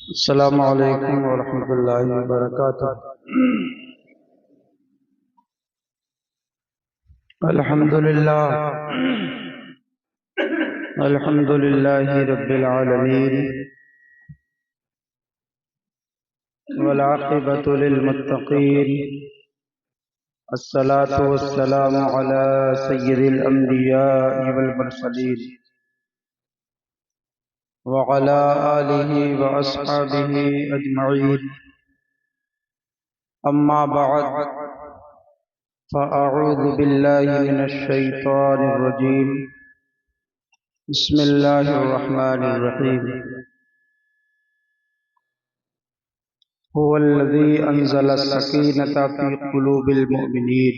अस्सलामु अलैकुम वरहमतुल्लाहि वबरकातुह। अल्हम्दुलिल्लाह अल्हम्दुलिल्लाहि रब्बिल आलमीन वल आक़िबतु लिल मुत्तक़ीन अस्सलातु वस्सलामु अला सय्यिदिल अंबियाइ वल मुरसलीन व अला आलिहि व अस्हाबिहि अजमईन। अम्मा बअद फ़अऊज़ु बिल्लाहि मिनश शैतानिर रजीम। बिस्मिल्लाहिर रहमानिर रहीम। हुवल्लज़ी अंज़ला अस्सकीनता फ़ी क़ुलूबिल मुअमिनीन।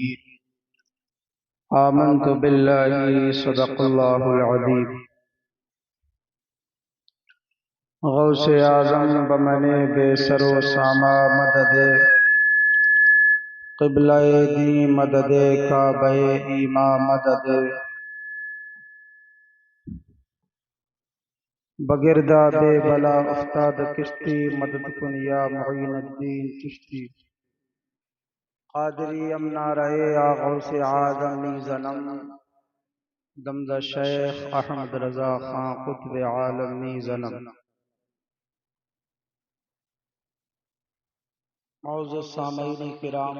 आमन्तु बिल्लाहि सदक़ल्लाहुल अज़ीम। गौसे आज़म बमने बेसरो सामा मददे क़िबलाए दी मददे काबए ईमा मददे बगिरदा बेबला उस्ताद किश्ती मदद कुन या मुईनुद्दीन चिश्ती। क़ादिरी अमना रहे या गौसे आज़म नी ज़नम दमदा शेख अहमद रज़ा खां कुतुब आलम नी ज़नम। मौजूद सामईन किराम,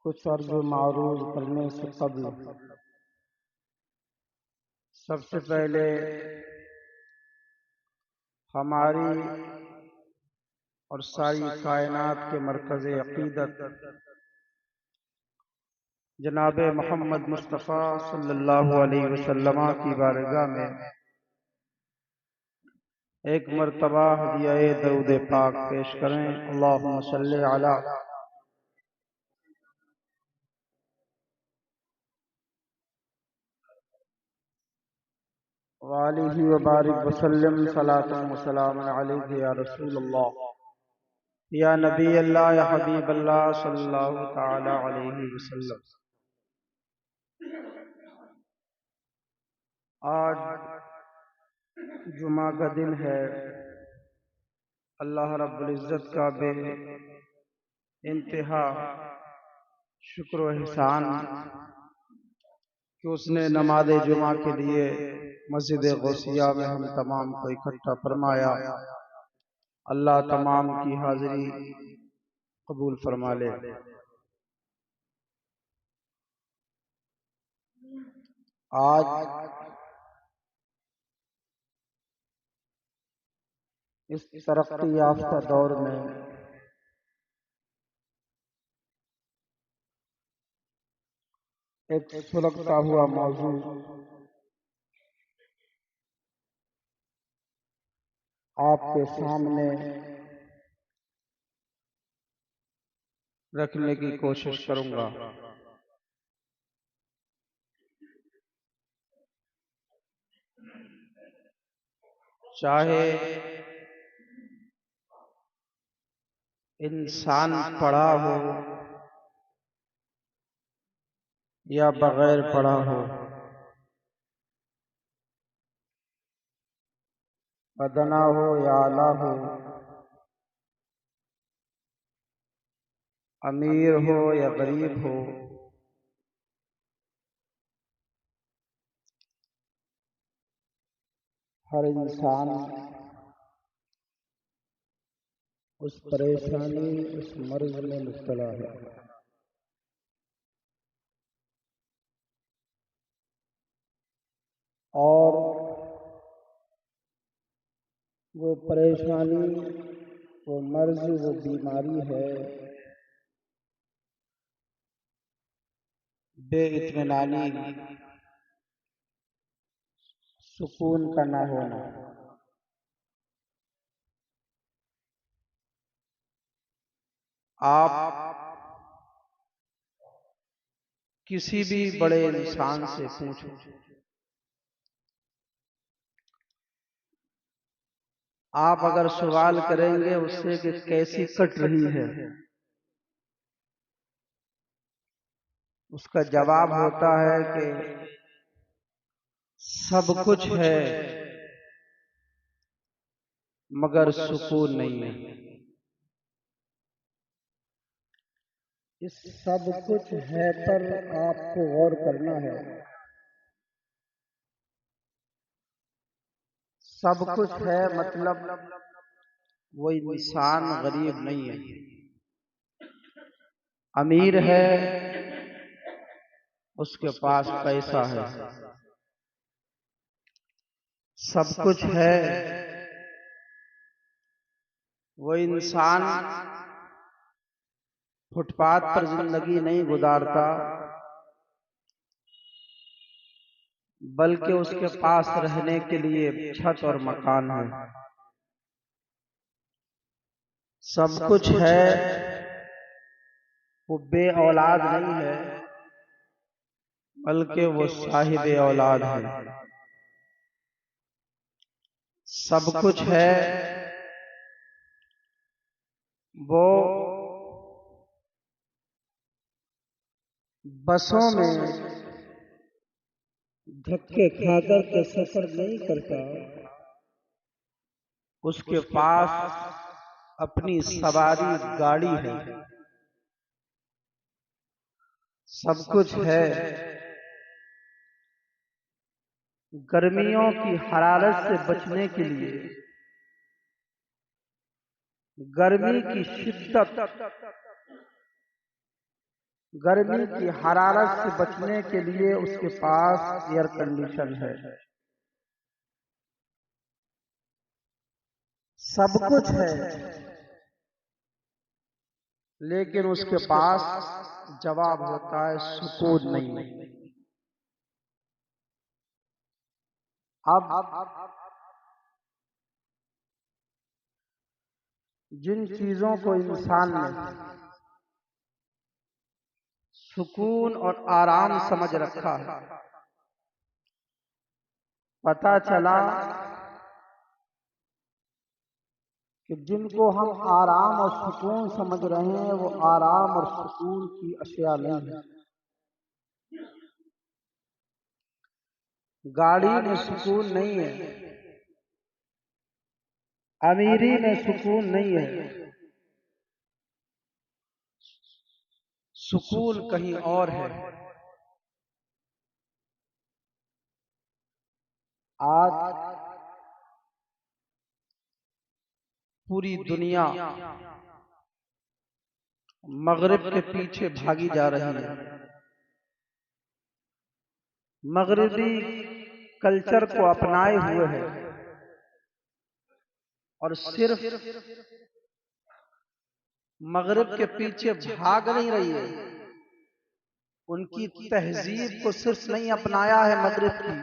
कुछ अर्ज़ मारूज़ करने से कबल सबसे पहले हमारी और सारी कायनात के मरकज़ अक़ीदत जनाब मोहम्मद मुस्तफ़ा सल्लल्लाहु अलैहि वसल्लम की बारगाह में एक मरतबा हदिया दरूद पाक पेश करें। अल्लाहुम्मा सल्लि अला वालिहि व बारिक वसल्लम सलातन व सलामन अलैहि या रसूलल्लाह या नबी अल्लाह या हबीब अल्लाह सल्लल्लाहु तआला अलैहि वसल्लम। आज जुमा का दिन है। अल्लाह रब्बुल इज़्ज़त का बे इंतहा शुक्र व एहसान कि उसने नमाज जुमा के लिए मस्जिद गौसिया में हम तमाम को इकट्ठा फरमाया। अल्लाह तमाम की हाजिरी कबूल फरमा ले। आज इस तरक्की याफ्ता दौर में एक सुलगता हुआ मौजू आपके सामने रखने की कोशिश करूंगा। चाहे इंसान पढ़ा हो या बगैर पढ़ा हो, अदना हो या आला हो, अमीर हो या गरीब हो, हर इंसान उस परेशानी उस मर्ज में मुब्तला है। और वो परेशानी, वो मर्ज, वो बीमारी है बेइत्मीनानी, सुकून का ना होना। आप किसी भी बड़े इंसान से पूछो, आप अगर सवाल करेंगे उससे कि कैसी कट रही है, उसका जवाब होता है कि सब कुछ है मगर सुकून नहीं है। इस सब कुछ है पर आपको गौर करना है। सब कुछ है मतलब वो इंसान गरीब नहीं है, अमीर है, उसके पास पैसा है। सब कुछ है वो इंसान फुटपाथ पर जिंदगी नहीं गुजारता, बल्कि उसके पास रहने के लिए छत और मकान है। सब कुछ है वो बे औलाद नहीं है, बल्कि वो साहिब औलाद है। सब कुछ है वो बसों में धक्के खाकर के सफर नहीं करता, उसके पास अपनी सवारी गाड़ी है। सब कुछ है गर्मियों की हरारत से बचने के लिए, गर्मी की शिद्दत, गर्मी की हरारत से बचने के लिए उसके पास एयर कंडीशन है। सब कुछ है लेकिन उसके पास जवाब होता है सुकून नहीं। अब जिन चीजों को इंसान ने सुकून और आराम समझ रखा है, पता चला कि जिनको हम आराम और सुकून समझ रहे हैं वो आराम और सुकून की अशिया नहीं है। गाड़ी में सुकून नहीं है, अमीरी में सुकून नहीं है, सुकून कहीं और है। आज पूरी दुनिया मगरिब के पीछे भागी जा रही है। मगरिबी कल्चर को अपनाए हुए है और सिर्फ मगरिब के पीछे भाग नहीं रही है, उनकी तहजीब को सिर्फ नहीं अपनाया है मगरिब की,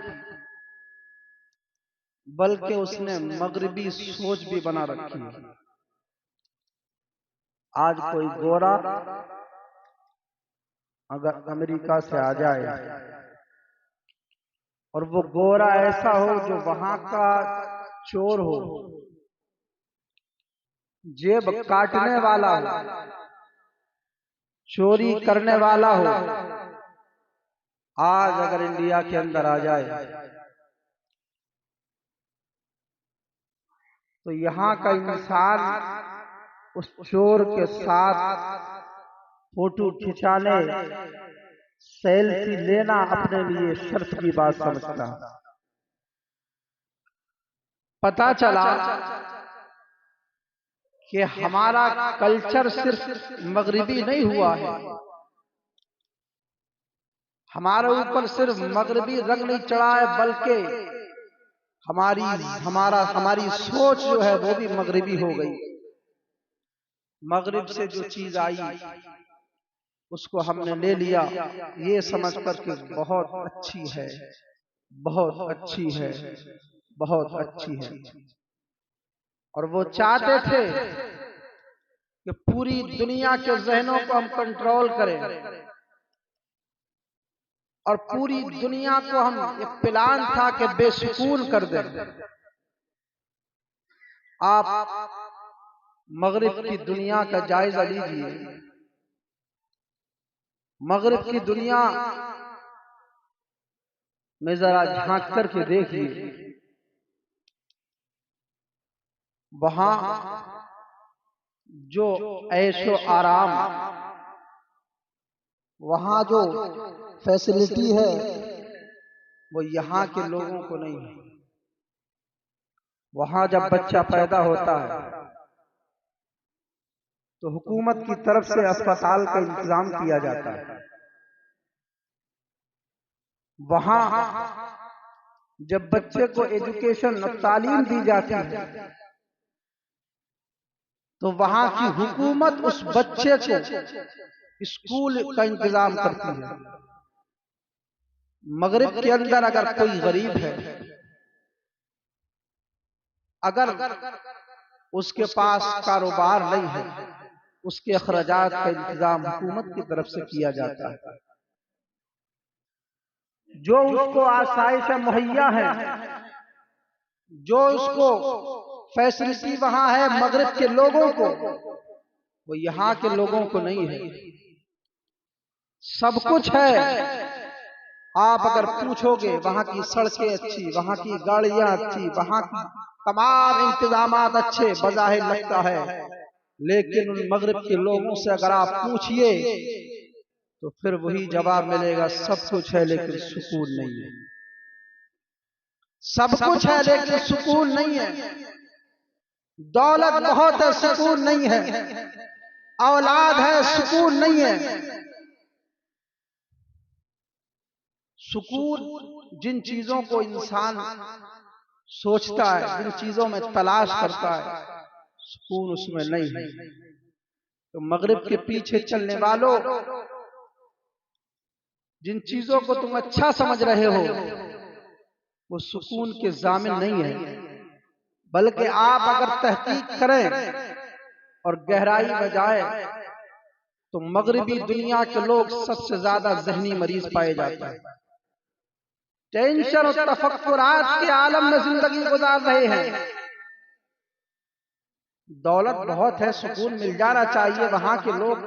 बल्कि उसने मगरिबी सोच भी बना रखी है। आज कोई गोरा अगर अमेरिका से आ जाए और वो गोरा ऐसा हो जो वहां का चोर हो, जेब काटने वाला हो, चोरी करने वाला हो, आज अगर इंडिया के अंदर आ जाए तो यहाँ का इंसान उस चोर के साथ फोटो खिंचाने, सेल्फी लेना अपने लिए शर्फ की बात समझता। पता चला कि हमारा कल्चर सिर्फ मगरिबी नहीं हुआ है, हमारे ऊपर सिर्फ मगरिबी रंग नहीं चढ़ा है, बल्कि हमारी सोच जो है वो भी मगरिबी हो गई। मगरिब से जो चीज आई उसको हमने ले लिया ये समझकर कि बहुत अच्छी है, बहुत अच्छी है, बहुत अच्छी है। और वो चाहते थे कि पूरी दुनिया के जहनों को हम कंट्रोल करें और पूरी दुनिया को हम, एक प्लान था कि बेसुकून कर दें। आप मगरिब की दुनिया का जायजा लीजिए। मगरिब की दुनिया में जरा झांक करके देखिए, वहां जो ऐशो आराम, वहां जो फैसिलिटी है वो यहाँ के लोगों को नहीं है। वहां जब बच्चा पैदा होता है तो हुकूमत की तरफ से अस्पताल का इंतजाम किया जाता है। वहां जब बच्चे को एजुकेशन और तालीम दी जाती है तो वहां की हुकूमत उस बच्चे को स्कूल का इंतजाम करती है। मगरिब के अंदर अगर कोई गरीब है, अगर उसके पास कारोबार नहीं है, उसके अखराजात का इंतजाम हुकूमत की तरफ से किया जाता है। जो उसको आसाइश मुहैया है, जो उसको फैसिलिटी वहां है मगरिब के लोगों को, वो यहाँ के लोगों को नहीं है। सब कुछ है। आप अगर पूछोगे वहां की सड़कें अच्छी, वहां की गाड़ियां अच्छी, वहां की तमाम इंतजामात अच्छे बज़ाहिर लगता है, लेकिन उन मगरिब के लोगों से अगर आप पूछिए तो फिर वही जवाब मिलेगा, सब कुछ है लेकिन सुकून नहीं है। सब कुछ है लेकिन सुकून नहीं है। दौलत बहुत है, सुकून नहीं है। औलाद है, सुकून नहीं है। सुकून जिन चीजों को इंसान सोचता है, जिन चीजों में तलाश करता है, सुकून उसमें नहीं है। तो मगरिब के पीछे चलने वालों, जिन चीजों को तुम अच्छा समझ रहे हो वो सुकून के जामिन नहीं है। बल्कि आप अगर तहकीक करें और गहराई में जाए तो मगरिबी दुनिया के लोग सबसे ज्यादा जहनी मरीज पाए जाते हैं। टेंशन और तफक्कुरात के आलम में जिंदगी गुजार रहे हैं। दौलत बहुत है, सुकून मिल जाना चाहिए। वहां के लोग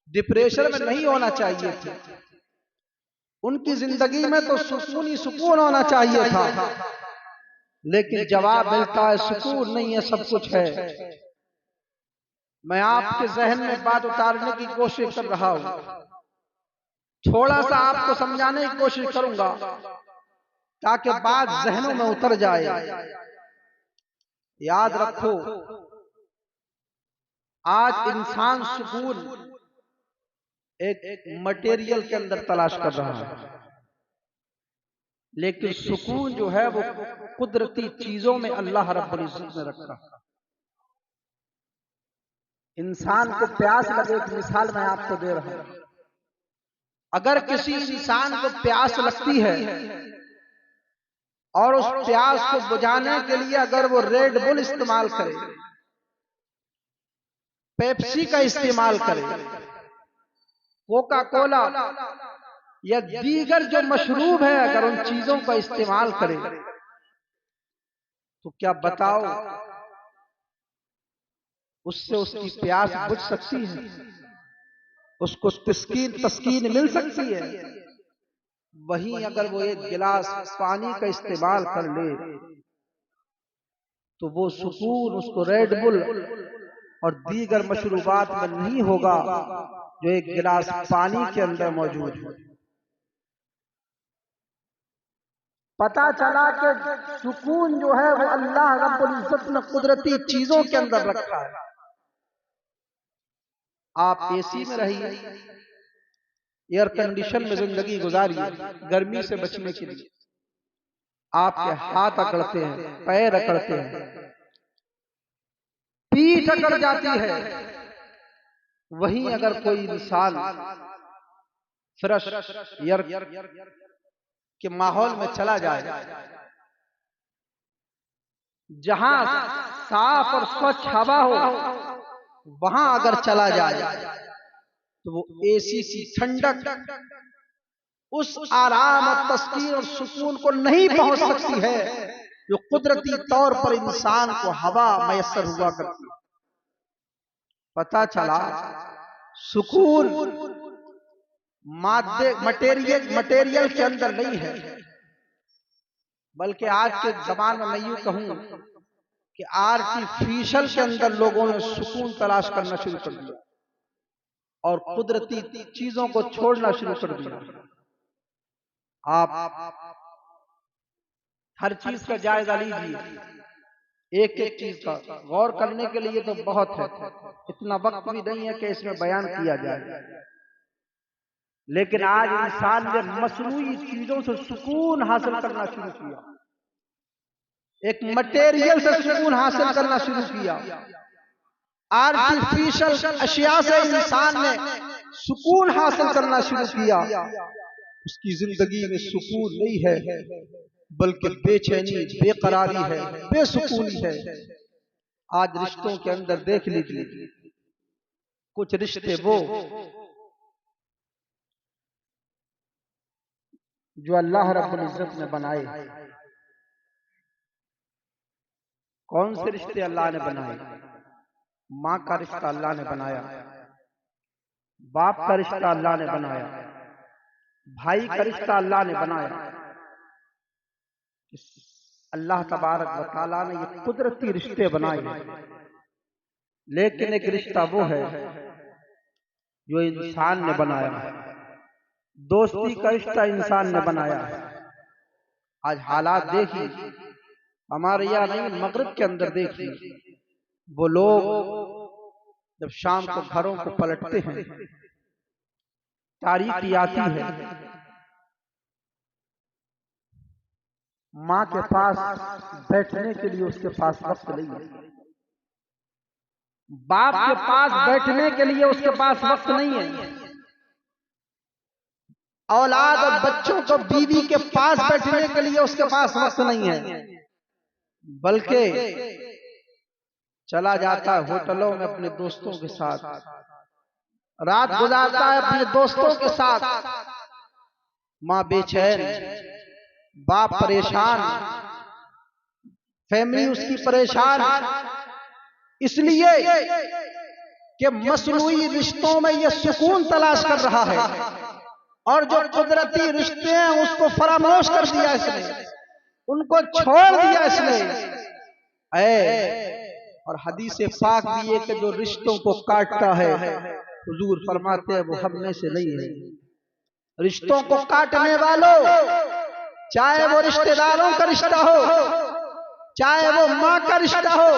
डिप्रेशन में नहीं होना चाहिए थे। उनकी जिंदगी में तो सुकून ही सुकून होना चाहिए था, लेकिन जवाब मिलता है सुकून नहीं है, सब कुछ है। मैं आपके जहन में बात उतारने की कोशिश कर रहा हूं, थोड़ा सा आपको समझाने की कोशिश करूंगा ताकि बात जहनों में उतर जाए। याद रखो, आज इंसान सुकून एक मटेरियल के अंदर तलाश कर रहा है, लेकिन सुकून जो है वो कुदरती चीजों में अल्लाह रब्बुल इज्जत ने रखा। इंसान को प्यास लगे, एक मिसाल मैं आपको दे रहा हूं। अगर किसी इंसान को प्यास लगती है और उस प्यास को बुझाने के लिए अगर वो रेड बुल इस्तेमाल करे, पेप्सी का इस्तेमाल करे, कोका कोला या दीगर जो मशरूब है, अगर उन चीजों का इस्तेमाल करे तो क्या बताओ उससे उसकी प्यास बुझ सकती है? उसको तस्कीन मिल सकती है? वहीं अगर वो एक गिलास पानी का इस्तेमाल कर ले तो वो सुकून उसको रेड बुल और दीगर मशरूबात में नहीं होगा जो एक गिलास पानी के अंदर मौजूद है। पता चला कि सुकून जो है वो अल्लाह रब्बुल इज्जत ने कुदरती चीजों के अंदर रखा है। आप एसी में रहिए, एयर कंडीशन में जिंदगी गुजारिए, गर्मी से बचने के लिए आपके हाथ अकड़ते हैं, पैर अकड़ते हैं, पीठ अकड़ जाती है। वहीं अगर कोई इंसान फ्रेश एयर के माहौल में चला जाए, जहां साफ और स्वच्छ हवा हो, वहां अगर चला जाए तो वो एसी की ठंडक उस आराम और तस्कीन और सुकून को नहीं पहुंच सकती है जो कुदरती तौर पर इंसान को हवा मैसर हुआ करती है। पता चला सुकून मादे मटेरियल के अंदर नहीं है, बल्कि आज के जमाने में मैं यूं कहूं कि आर्टिफिशियल के अंदर लोगों ने सुकून तलाश करना शुरू कर दिया और कुदरती चीजों को छोड़ना शुरू कर दिया। आप हर चीज का जायजा लीजिए, एक एक चीज का गौर करने के लिए तो बहुत है, इतना वक्त भी नहीं है कि इसमें बयान किया जाए। लेकिन आज इंसान ने मसनूई चीजों से सुकून हासिल करना शुरू किया, एक मटेरियल से सुकून हासिल करना शुरू किया। आर्टिफिशियल अशिया से इंसान ने सुकून हासिल करना शुरू किया। उसकी जिंदगी में सुकून नहीं है, बल्कि बेचैनी, बेकरारी है, बेसुकूनी है। आज रिश्तों के अंदर देख लीजिए, कुछ रिश्ते वो जो अल्लाह रब्बुल इज्जत ने बनाए। कौन से रिश्ते अल्लाह ने बनाए? माँ का रिश्ता अल्लाह ने बनाया, बाप का रिश्ता अल्लाह ने बनाया, भाई का रिश्ता अल्लाह ने बनाया। अल्लाह तबारक व तआला ने ये कुदरती रिश्ते बनाए। लेकिन एक रिश्ता वो है जो इंसान ने बनाया है, दोस्ती का रिश्ता इंसान ने बनाया है। आज हालात देखिए, हमारे यहाँ नहीं मगरिब के अंदर देखिए, वो लोग जब शाम को घरों को पलटते हैं, तारीकी आती है, माँ के पास बैठने के लिए उसके पास वक्त नहीं है, बाप के पास बैठने के लिए उसके पास वक्त नहीं है, औलाद और बच्चों को बीवी के पास बैठने के लिए उसके पास वक्त नहीं है, बल्कि चला जाता है होटलों में अपने दोस्तों के साथ, रात गुजारता है अपने दोस्तों के साथ। माँ बेचैन, बाप परेशान, फैमिली उसकी परेशान, इसलिए कि मसनूई रिश्तों में यह सुकून तलाश कर रहा है और जो कुदरती रिश्ते हैं उसको फरामोश कर दिया इसने, उनको छोड़ दिया इसने। और हदीस पाक भी है कि जो रिश्तों को काटता है, हुजूर फरमाते हैं वो हम में से नहीं है। रिश्तों को काटने वालों, चाहे वो रिश्तेदारों का रिश्ता हो, चाहे वो माँ का रिश्ता हो,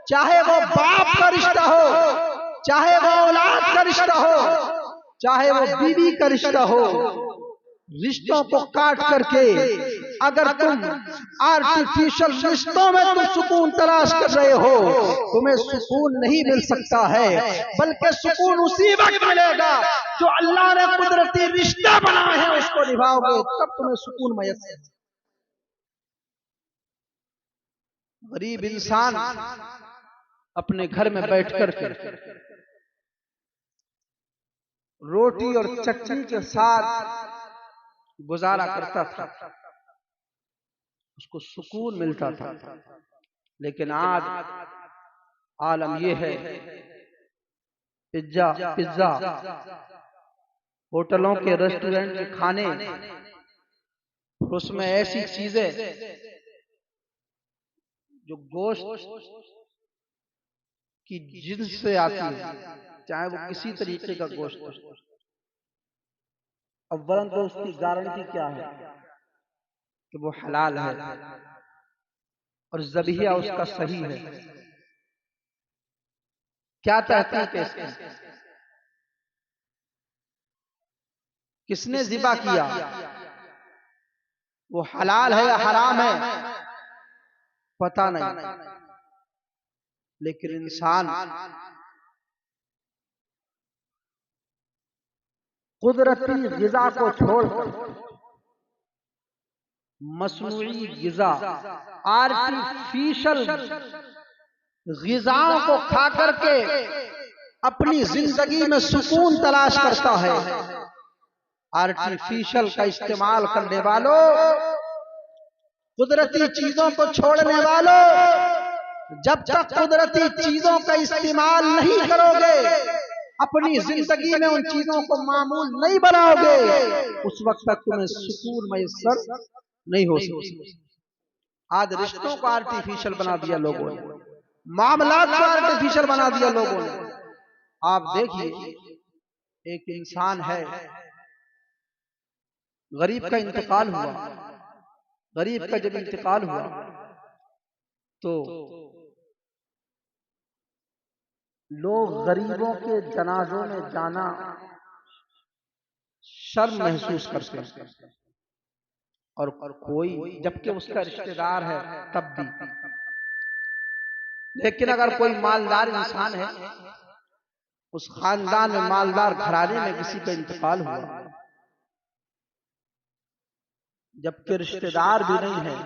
चाहे वो बाप का रिश्ता हो, चाहे वो औलाद का रिश्ता हो, चाहे वो बीवी का रिश्ता हो, रिश्तों को काट करके अगर तुम आर्टिफिशियल रिश्तों में तुम सुकून तलाश कर रहे हो, तुम्हें सुकून नहीं मिल सकता है, बल्कि सुकून उसी वक्त मिलेगा जो अल्लाह ने कुदरती रिश्ता बनाए हैं उसको निभाओगे, तब तुम्हें सुकून मैसर। गरीब इंसान अपने घर में बैठकर के रोटी और चटनी के साथ गुजारा करता था, उसको सुकून मिलता था। लेकिन आज आलम यह है, पिज्जा होटलों के, रेस्टोरेंट के खाने, उसमें ऐसी चीजें जो गोश्त की जिन्स से आती है, चाहे वो किसी तरीके का गोश्त हो। अव्वलन तो उसकी गारंटी क्या है कि वो हलाल है और ज़बीहा उसका सही है। क्या तहकीक है इसकी, किसने ज़िबा किया, वो हलाल है या हराम है पता नहीं। लेकिन इंसान कुदरती गिज़ा को छोड़कर मसनूई गिज़ा, आर्टिफिशियल गिज़ाओं को खा करके अपनी जिंदगी में सुकून तलाश करता है। आर्टिफिशियल का इस्तेमाल करने वालों, कुदरती चीजों को छोड़ने वालों, जब तक कुदरती चीजों का इस्तेमाल नहीं करोगे अपनी जिंदगी में उन चीजों को मामूल नहीं बनाओगे, उस वक्त तक तुम्हें सुकून मैसर नहीं हो सकता। आज रिश्तों को आर्टिफिशियल बना दिया लोगों ने, मामलात को आर्टिफिशियल बना दिया लोगों ने। आप देखिए, एक इंसान है, गरीब का इंतकाल हुआ। गरीब का जब इंतकाल हुआ तो लोग गरीबों के जनाजों में जाना शर्म महसूस करते हैं, और कोई, जबकि उसका रिश्तेदार है तब भी। लेकिन अगर कोई मालदार इंसान है, उस खानदान में मालदार घराने में किसी का इंतकाल हुआ, जबकि रिश्तेदार भी नहीं है,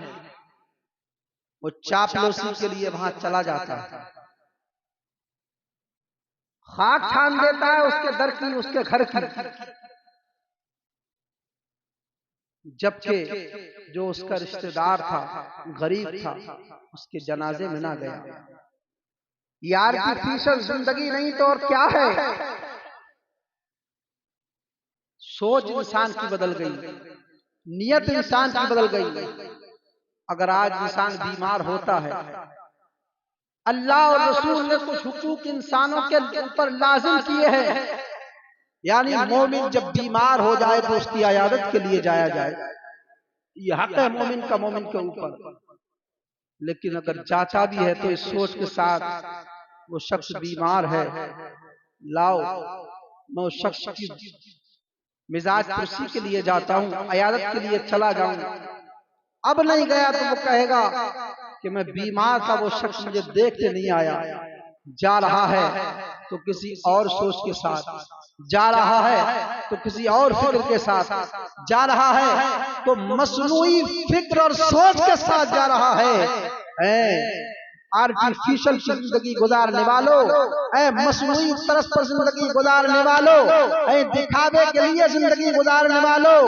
वो चापलूसी के लिए वहां चला जाता है, खाक छान देता है उसके दर की, उसके घर की, जबकि जो उसका रिश्तेदार था, गरीब था, उसके जनाजे में ना गया। ये आर्टिफिशियल जिंदगी नहीं तो और क्या है। सोच इंसान की बदल गई, नियत इंसान की बदल गई। अगर आज इंसान बीमार होता है, अल्लाह और रसूल ने कुछ हुकूक इंसानों के ऊपर लाजिम किए हैं, यानी मोमिन जब बीमार हो जाए तो उसकी इयादत के लिए जाया जाए, ये हक है मोमिन का मोमिन के ऊपर। लेकिन अगर चाचा भी है तो इस सोच के साथ, वो शख्स बीमार है, लाओ मैं उस शख्स की मिजाज खुशी के लिए जाता हूँ, इयादत के लिए चला जाऊं। अब नहीं गया तो वो कहेगा कि मैं बीमार था, वो शख्स मुझे देखने नहीं आया। जा रहा है तो किसी और सोच के साथ जा रहा है, तो किसी और फिक्र के साथ जा रहा है, तो मसनूई फिक्र और सोच के साथ जा रहा है। आर्टिफिशियल जिंदगी गुजारने वालों, मसनूई तरस पर जिंदगी गुजारने वालों, दिखावे के लिए जिंदगी गुजारने वालों,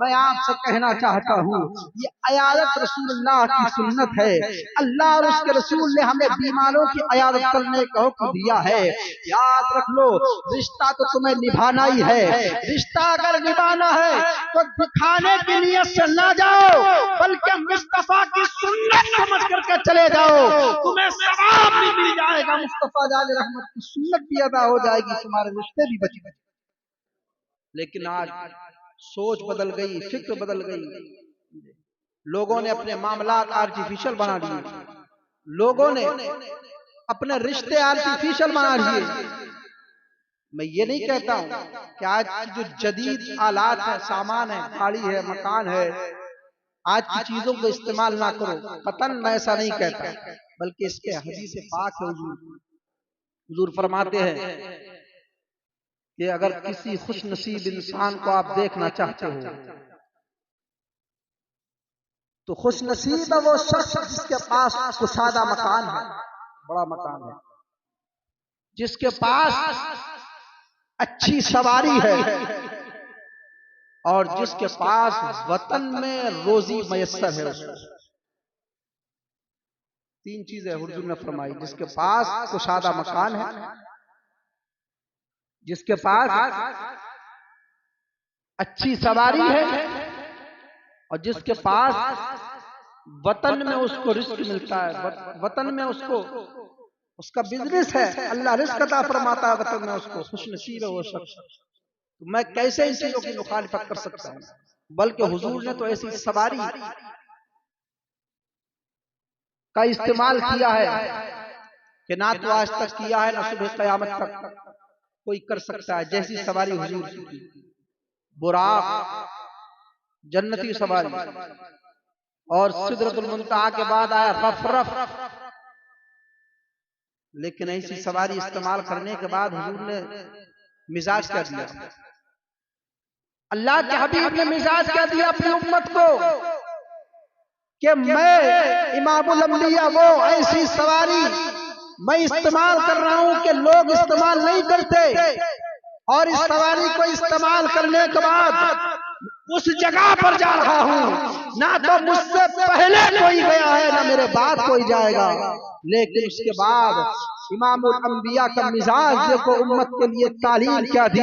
मैं आपसे कहना चाहता हूँ, ये इयादत रसूलुल्लाह की सुन्नत है। अल्लाह और उसके रसूल ने हमें बीमारों की इयादत करने का हुक्म दिया है। याद रख लो, रिश्ता तो तुम्हें निभाना ही है। रिश्ता अगर निभाना है तो दिखाने की नियत से ना जाओ, बल्कि मुस्तफा की सुन्नत समझ करके चले जाओ, तुम्हें सवाब भी मिल जाएगा, मुस्तफा जाले रहमत की सुन्नत भी अदा हो जाएगी, तुम्हारे रिश्ते भी बच गए। लेकिन आज सोच बदल गई, फिक्र बदल गई, लोगों ने अपने मामलात आर्टिफिशियल बना दिए, लोगों ने अपने रिश्ते आर्टिफिशियल बना लिए। मैं ये नहीं कहता हूं कि आज जो जदीद आलात है, सामान है, गाड़ी है, मकान है, आज की चीजों को इस्तेमाल ना करो, कतन मैं ऐसा नहीं कहता, बल्कि इसके हदीस पाक है, हुजूर फरमाते हैं कि अगर किसी खुश नसीब इंसान को आप देखना चाहते हो तो खुश नसीब है वो शख्स जिसके पास कुशादा मकान है, बड़ा मकान है, जिसके पास अच्छी सवारी है, और जिसके पास वतन में रोजी मयस्सर है उसको। तीन चीजें हुजूर ने फरमाई, जिसके पास कुशादा मकान है, जिसके पास अच्छी सवारी है, और जिसके पास वतन में उसको रिस्क मिलता है, वतन में उसको उसका बिजनेस है, अल्लाह रिस्क अता फरमाता है वतन में उसको, खुश नसीब है वो शख्स। तो मैं कैसे इन चीजों की मुखालिफत कर सकता हूँ, बल्कि हुजूर ने तो ऐसी सवारी का इस्तेमाल किया है कि ना तो आज तक किया है, ना सुबह क़यामत तक कोई कर सकता है, जैसी सवारी हुजूर की। बुराक जन्नती सवारी, और सिदरतुल मुंतहा के बाद आया रफ़रफ़। लेकिन ऐसी सवारी इस्तेमाल करने के बाद हुजूर ने मिजाज क्या दिया, अल्लाह के हबीब ने मिजाज क्या दिया अपनी उम्मत को कि मैं इमामुल अंबिया, वो ऐसी सवारी मैं इस्तेमाल कर रहा हूं कि लोग इस्तेमाल नहीं करते, और इस सवारी को इस्तेमाल करने के बाद उस जगह पर जा रहा हूँ। ना तो मुझसे पहले कोई गया है, ना मेरे बाद कोई जाएगा। लेकिन उसके बाद इमामुल अंबिया का मिजाज देखो, उम्मत के लिए तालीम क्या दी।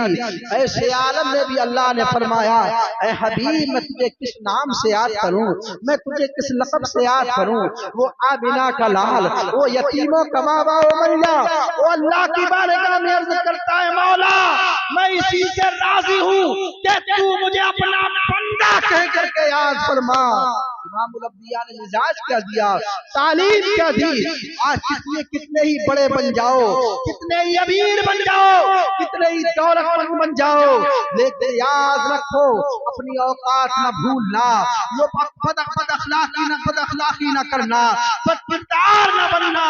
ऐसे आलम में भी अल्लाह ने फरमाया, ऐ हबीब मैं तुझे किस नाम से याद करूं, मैं तुझे किस लक़ब से याद करूं। वो आमिना का लाल, वो यतीमों का मावा, वो मैया, वो अल्लाह की बारगाह में अर्ज़ करता है, मौला मैं इसी से राजी हूँ कि तू मुझे अपना बंदा कह करके याद फरमा। इमामुल अंबिया ने मिजाज क्या दिया, तालीम क्या दी। आज कितने ही बड़े बन जाओ, कितने ही अमीर बन जाओ, कितने ही दौलतमंद बन जाओ, लेकिन याद रखो अपनी औकात न भूलना, बद अखलाकी न करना, बदकिरदार न बनना।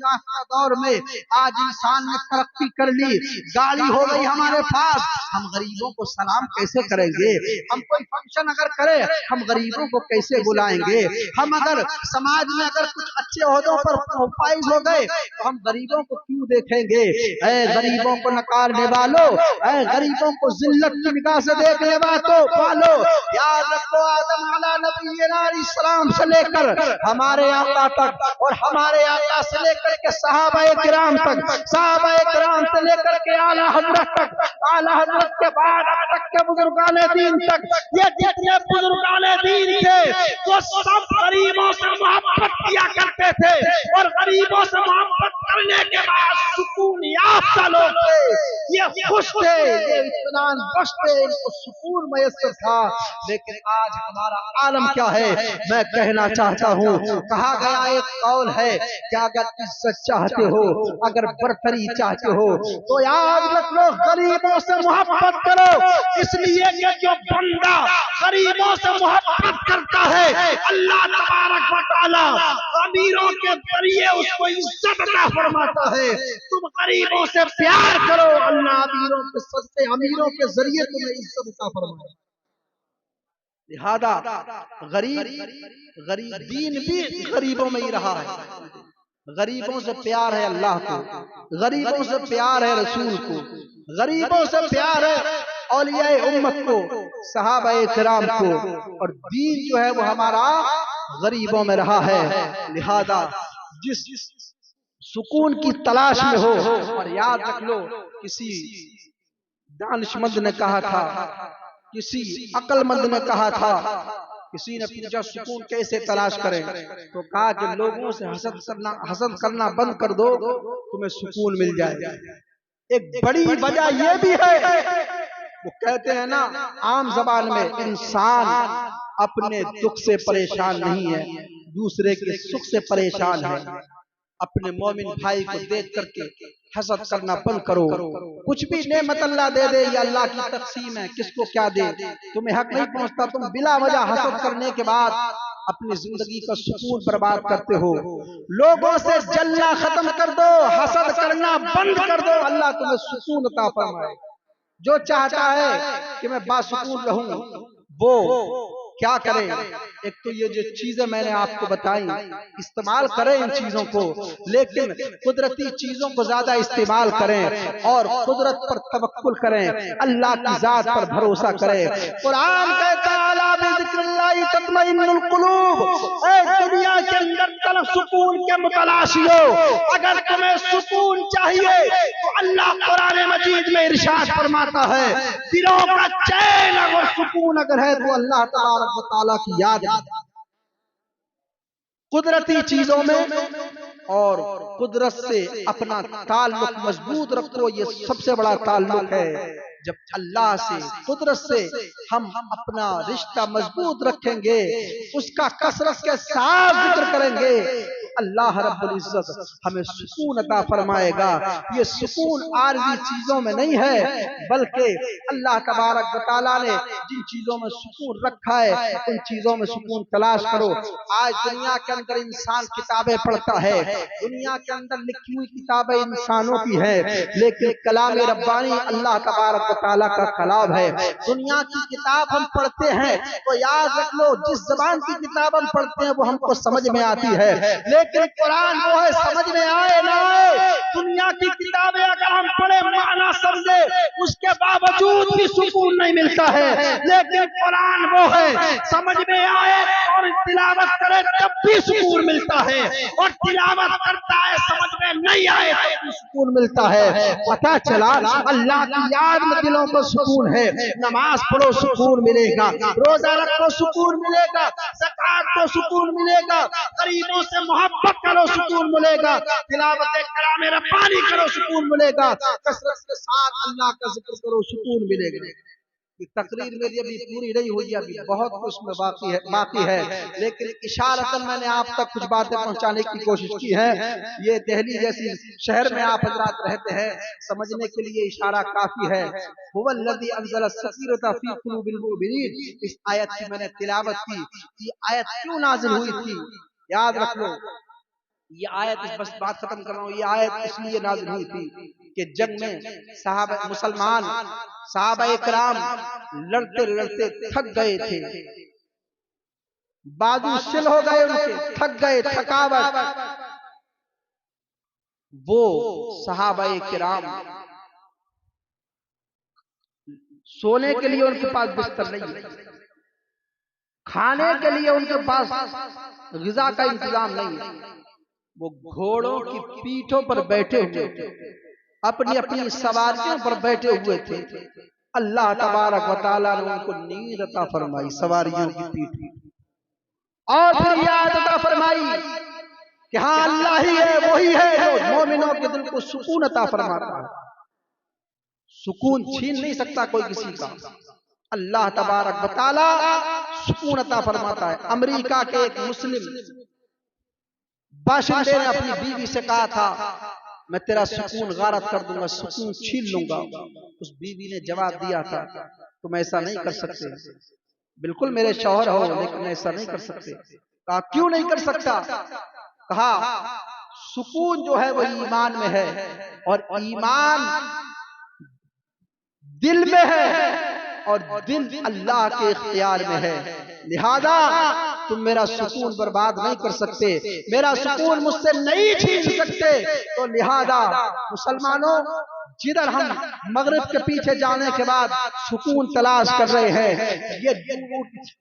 आज दौर में आज इंसान ने तरक्की कर ली, गाड़ी हो गई हमारे पास, हम गरीबों को सलाम कैसे करेंगे। हम कोई फंक्शन अगर करें, हम गरीबों को कैसे बुलाएंगे। हम अगर समाज में अगर कुछ अच्छे ओहदों पर फाइज हो गए तो हम गरीबों को क्यों देखेंगे। ऐ गरीबों को नकारने वालों, ऐ गरीबों को जिल्लत की निगाह से देखने वालों, याद रखो आदम अलैहिस्सलाम से लेकर हमारे आका तक, और हमारे आका से लेकर के सहाबाए किराम तक, सहाबाए किराम से लेकर के आला हजरत तक, आला हजरत के बाद अब तक के बुजुर्गाने दीन तक, ये जितने बुजुर्गाने दीन थे वो सब गरीबों से मोहब्बत किया करते थे, और गरीबों से मोहब्बत करने के बाद सुकून याफ्ता लोग थे, ये खुश थे, ये इत्मीनान बख्श थे, इनको सुकून मयस्सर था। लेकिन आज हमारा आलम क्या है, मैं कहना चाहता हूँ, कहा गया एक कौल है कि अगर इज्जत चाहते हो, अगर बरतरी चाहते हो तो याद रख लो गरीबों से मोहब्बत करो। इसलिए कि जो बंदा गरीबों से मोहब्बत करता है, अल्लाह तबारक व तआला अमीरों के जरिए उसको इज्जत अता फरमाता है। तुम गरीबों से प्यार करो, अल्लाह अमीरों के सस्ते अमीरों के जरिए तुम्हें इज्जत अता फरमाए। लिहाजा गरीब दीन भी गरीबों में ही रहा है। गरीबों से प्यार है अल्लाह को, गरीबों से प्यार है रसूल को, गरीबों से प्यार है औलियाए उम्मत को, सहाबाए किराम को, और दीन जो है वो हमारा गरीबों में रहा है। लिहाजा जिस सुकून की तलाश में हो, और याद रख लो किसी दानिशमंद ने कहा था, किसी अक्लमंद ने कहा था, किसी ने पूछा सुकून कैसे तलाश करें, तो कहा कि लोगों से हसद करना बंद कर दो, तुम्हें सुकून मिल जाएगा। एक बड़ी वजह यह भी है, वो कहते हैं ना आम जबान में, इंसान अपने दुख से परेशान नहीं है, दूसरे के सुख से परेशान है। अपने मोमिन भाई को देख करके हसद करना बंद करो। कुछ भी नेमत अल्लाह दे दे, ये अल्लाह की तक़सीम है, किसको क्या दे, तुम्हें हक नहीं पहुंचता। तुम बिला वजह हसद करने के बाद अपनी जिंदगी का सुकून बर्बाद करते हो। लोगों से जलना खत्म कर दो, हसद करना बंद कर दो, अल्लाह तुम्हें सुकून अता फरमाए। जो चाहता है कि मैं बासुकून रहूं, वो क्या करें। एक तो ये जो चीजें मैंने आपको बताई, इस्तेमाल करें इन चीजों को, लेकिन कुदरती चीजों को ज्यादा इस्तेमाल करें, और कुदरत पर तवक्कुल करें, अल्लाह की जात पर भरोसा करें। कुरान कहता है अला बिज़िक्रिल्लाहि तत्मइन्नुल कुलूब, दुनिया के अंदर तलब सुकून के मुतलाशियो, अगर तुम्हें सुकून चाहिए तो अल्लाह कुरान मजीद में इरशाद फरमाता है, दिलों का चैन और सुकून अगर है तो अल्लाह तबारक व तआला की याद। कुदरती चीजों में और कुदरत से अपना ताल्लुक मजबूत रखो, ये सबसे बड़ा ताल्लुक है। जब अल्लाह से, कुदरत से हम अपना रिश्ता मजबूत रखेंगे, उसका कसरत के साथ जिक्र करेंगे, तो अल्लाह रब्बुल इज्जत हमें सुकून अता फरमाएगा। ये सुकून आर्जी चीजों में नहीं है, बल्कि अल्लाह तबारक व तआला ने जिन चीजों में सुकून रखा है उन चीजों में सुकून तलाश करो। आज दुनिया के अंदर इंसान किताबें पढ़ता है, दुनिया के अंदर लिखी हुई किताबें इंसानों की है, लेकिन कलाम रब्बानी अल्लाह तबारक व तआला का कलाम है। दुनिया की किताब हम पढ़ते हैं तो याद रख लो, जिस ज़बान की किताब हम पढ़ते हैं वो हमको समझ में आती है, लेकिन कुरान वो है, समझ में आए ना आए, दुनिया की किताबें अगर हम पढ़े, माना समझे, उसके बावजूद भी सुकून नहीं मिलता है। लेकिन कुरान वो है, समझ में आए और तिलावत करे तब भी सुकून मिलता है, और तिलावत करता है समझ में नहीं आए तब भी सुकून मिलता है। पता चला अल्लाह की याद में दिलों को सुकून है। नमाज पढ़ो सुकून मिलेगा, रोजा रखो सुकून मिलेगा, ज़कात को सुकून मिलेगा, गरीबों से मोहब्बत करो सुकून मिलेगा, तिलावत कलाम रब्बानी करो सुकून मिलेगा, कसरत के साथ अल्लाह का जिक्र करो सुकून मिलेगा। तकरीर मेरी अभी पूरी नहीं हुई, अभी बहुत कुछ में बाकी है, लेकिन इशारतन मैंने आप तक कुछ बातें पहुंचाने की कोशिश की है। ये दिल्ली जैसी शहर में आप हजरात रहते हैं, समझने के लिए इशारा काफी है। हुवल्लज़ी अंज़ला सकीनता फी क़ुलूबिल मुमिनीन, इस आयत की मैंने तिलावत की। ये आयत क्यों नाज़िल हुई थी, याद रख लो। ये आयत, बस बात खत्म कर रहा हूँ, ये आयत इसलिए नाज़िल हुई थी कि जंग में सहाबा मुसलमान सहाबा इकराम लड़ते लड़ते थक गए थे, बाजू शिल हो गए उनके, थक गए, थकावट। वो सहाबा इकराम सोने के लिए उनके पास बिस्तर नहीं है, खाने के लिए उनके पास ग़िज़ा का इंतजाम नहीं है। वो घोड़ों की पीठों पर बैठे हुए थे, अपनी अपनी सवारियों पर बैठे हुए थे। अल्लाह तबारक व तआला ने उनको नींद अता फरमाई सवारियों की पीठ पर, और फिर याद अता फरमाई कि हाँ अल्लाह ही है, वही है जो मोमिनों के दिल को सुकून अता फरमाता है। सुकून छीन नहीं सकता कोई किसी का, अल्लाह तबारक व तआला सुकून अता फरमाता है। अमेरिका के एक मुस्लिम बाशिंदे ने अपनी बीवी से कहा था, मैं तेरा सुकून गारत कर दूंगा, सुकून छीन लूंगा। उस बीवी ने जवाब दिया था, तुम ऐसा नहीं कर सकते, बिल्कुल मेरे शौहर हो लेकिन ऐसा नहीं कर सकते। कहा क्यों नहीं कर सकता? कहा सुकून जो है वो ईमान में है, और ईमान दिल में है, और दिल अल्लाह के इख्तियार में है। लिहाजा तुम मेरा सुकून बर्बाद नहीं कर सकते, मेरा सुकून मुझसे नहीं छीन सकते। तो लिहाजा मुसलमानों, जिधर हम मगरिब के पीछे जाने के बाद सुकून तलाश कर रहे हैं, ये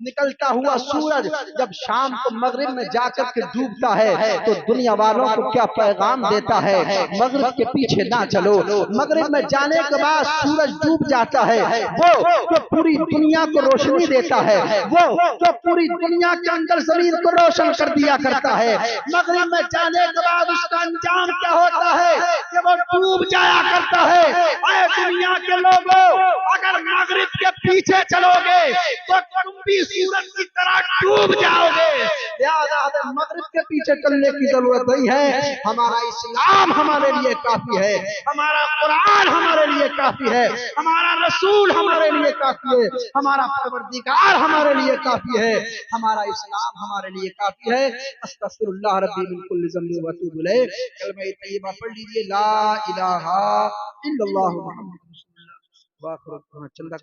निकलता हुआ सूरज जब शाम को मगरिब में जाकर के डूबता है तो दुनिया वालों को क्या पैगाम देता है, मगरिब के पीछे ना चलो। मगरिब में जाने के बाद सूरज डूब जाता है, वो जो पूरी दुनिया को रोशनी देता है, वो जो पूरी दुनिया के अंदर जमीन को रोशन कर दिया करता है। मगरिब में जाने के बाद उसका अंजाम क्या होता है कि वो डूब जाया करता है। ऐ दुनिया के लोगों, अगर मगरिब के पीछे चलोगे तो तुम भी सूरज की तरह डूब जाओगे। लिहाजा हमें मगरिब के पीछे चलने की जरूरत नहीं है। हमारा इस्लाम हमारे लिए काफी है, हमारा कुरान हमारे लिए काफी है, हमारा रसूल हमारे लिए काफी है, हमारा परवरदिगार हमारे लिए काफी है, हमारा इस्लाम हमारे लिए काफी है। अस्तगफिरुल्लाह रब्बी मिन कुल्लि ज़ंबिन व अतूबु इलैह। कलमा तय्यबा पढ़ लीजिए, ला इलाहा इल्लल्लाहु मुहम्मदुर रसूलुल्लाह। वाह, चंदा